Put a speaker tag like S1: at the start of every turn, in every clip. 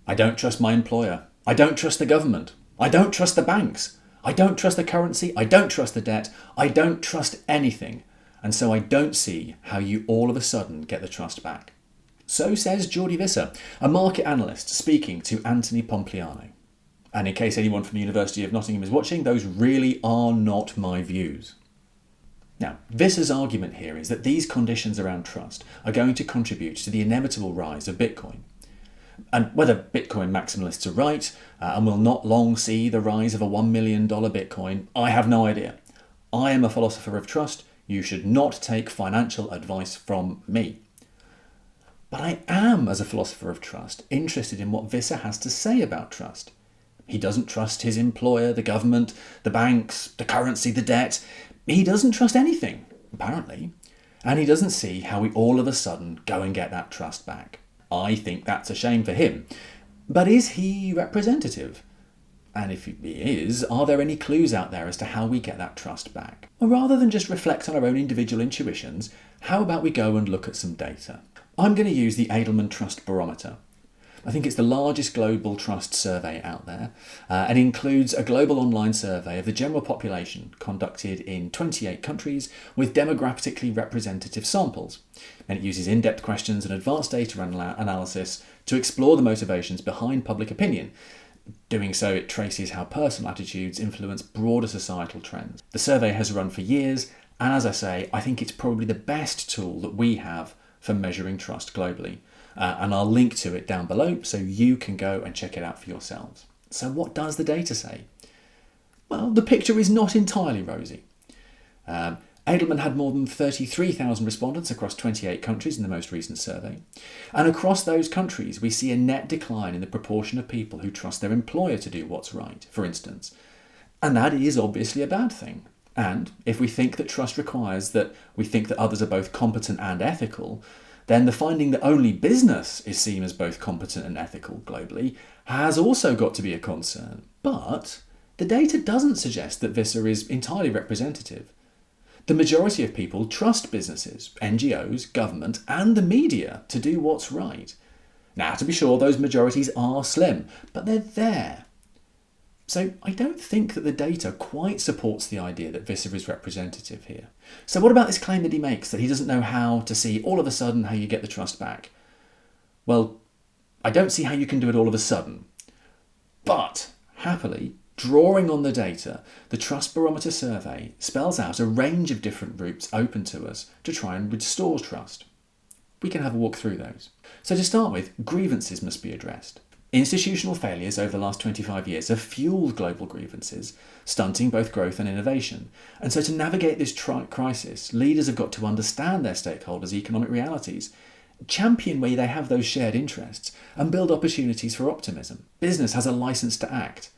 S1: I don't trust my employer. I don't trust the government. I don't trust the banks. I don't trust the currency. I don't trust the debt. I don't trust anything. And so I don't see how you all of a sudden get the trust back. So says Jordi Visser, a market analyst speaking to Anthony Pompliano. And in case anyone from the University of Nottingham is watching, those really are not my views. Now, Visser's argument here is that these conditions around trust are going to contribute to the inevitable rise of Bitcoin. And whether Bitcoin maximalists are right and will not long see the rise of a $1 million Bitcoin, I have no idea. I am a philosopher of trust. You should not take financial advice from me. But I am, as a philosopher of trust, interested in what Visser has to say about trust. He doesn't trust his employer, the government, the banks, the currency, the debt. He doesn't trust anything, apparently. And he doesn't see how we all of a sudden go and get that trust back. I think that's a shame for him. But is he representative? And if he is, are there any clues out there as to how we get that trust back? Or rather than just reflect on our own individual intuitions, how about we go and look at some data? I'm going to use the Edelman Trust Barometer. I think it's the largest global trust survey out there and includes a global online survey of the general population conducted in 28 countries with demographically representative samples. And it uses in-depth questions and advanced data analysis to explore the motivations behind public opinion. Doing so, it traces how personal attitudes influence broader societal trends. The survey has run for years, and as I say, I think it's probably the best tool that we have for measuring trust globally. And I'll link to it down below so you can go and check it out for yourselves. So what does the data say? Well, the picture is not entirely rosy. Edelman had more than 33,000 respondents across 28 countries in the most recent survey. And across those countries, we see a net decline in the proportion of people who trust their employer to do what's right, for instance. And that is obviously a bad thing. And if we think that trust requires that we think that others are both competent and ethical, then the finding that only business is seen as both competent and ethical globally has also got to be a concern. But the data doesn't suggest that Visser is entirely representative. The majority of people trust businesses, NGOs, government, and the media to do what's right. Now, to be sure, those majorities are slim, but they're there. So I don't think that the data quite supports the idea that Visser is representative here. So what about this claim that he makes, that he doesn't know how to see all of a sudden how you get the trust back? Well, I don't see how you can do it all of a sudden. But, happily, drawing on the data, the Trust Barometer survey spells out a range of different routes open to us to try and restore trust. We can have a walk through those. So to start with, grievances must be addressed. Institutional failures over the last 25 years have fueled global grievances, stunting both growth and innovation. And so to navigate this crisis, leaders have got to understand their stakeholders' economic realities, champion where they have those shared interests, and build opportunities for optimism. Business has a license to act.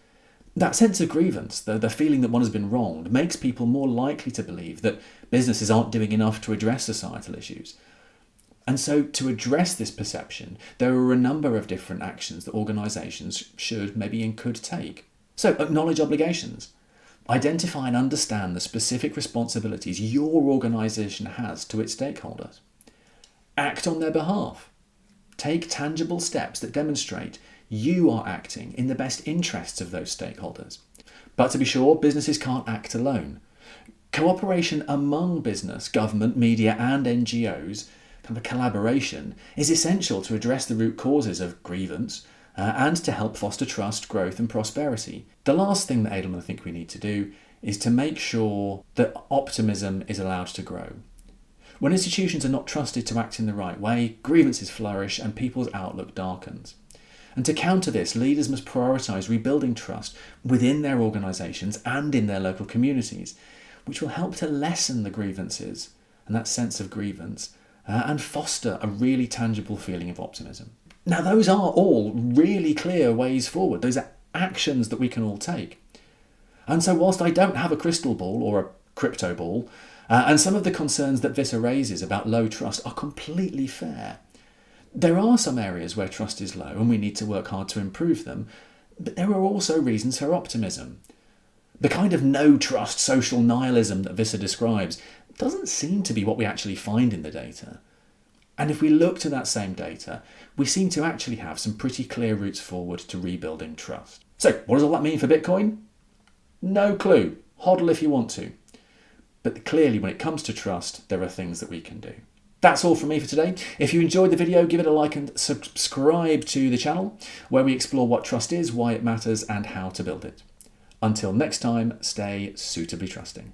S1: That sense of grievance, the feeling that one has been wronged, makes people more likely to believe that businesses aren't doing enough to address societal issues. And so to address this perception, there are a number of different actions that organisations should, maybe, and could take. So acknowledge obligations. Identify and understand the specific responsibilities your organisation has to its stakeholders. Act on their behalf. Take tangible steps that demonstrate you are acting in the best interests of those stakeholders. But to be sure, businesses can't act alone. Cooperation among business, government, media and NGOs, kind of a collaboration, is essential to address the root causes of grievance and to help foster trust, growth and prosperity. The last thing that Edelman think we need to do is to make sure that optimism is allowed to grow. When institutions are not trusted to act in the right way, grievances flourish and people's outlook darkens. And to counter this, leaders must prioritise rebuilding trust within their organisations and in their local communities, which will help to lessen the grievances and that sense of grievance and foster a really tangible feeling of optimism. Now, those are all really clear ways forward. Those are actions that we can all take. And so whilst I don't have a crystal ball or a crypto ball, and some of the concerns that Visser raises about low trust are completely fair, there are some areas where trust is low and we need to work hard to improve them, but there are also reasons for optimism. The kind of no-trust social nihilism that Visser describes doesn't seem to be what we actually find in the data. And if we look to that same data, we seem to actually have some pretty clear routes forward to rebuilding trust. So what does all that mean for Bitcoin? No clue. Hodl if you want to. But clearly when it comes to trust, there are things that we can do. That's all from me for today. If you enjoyed the video, give it a like and subscribe to the channel, where we explore what trust is, why it matters, and how to build it. Until next time, stay suitably trusting.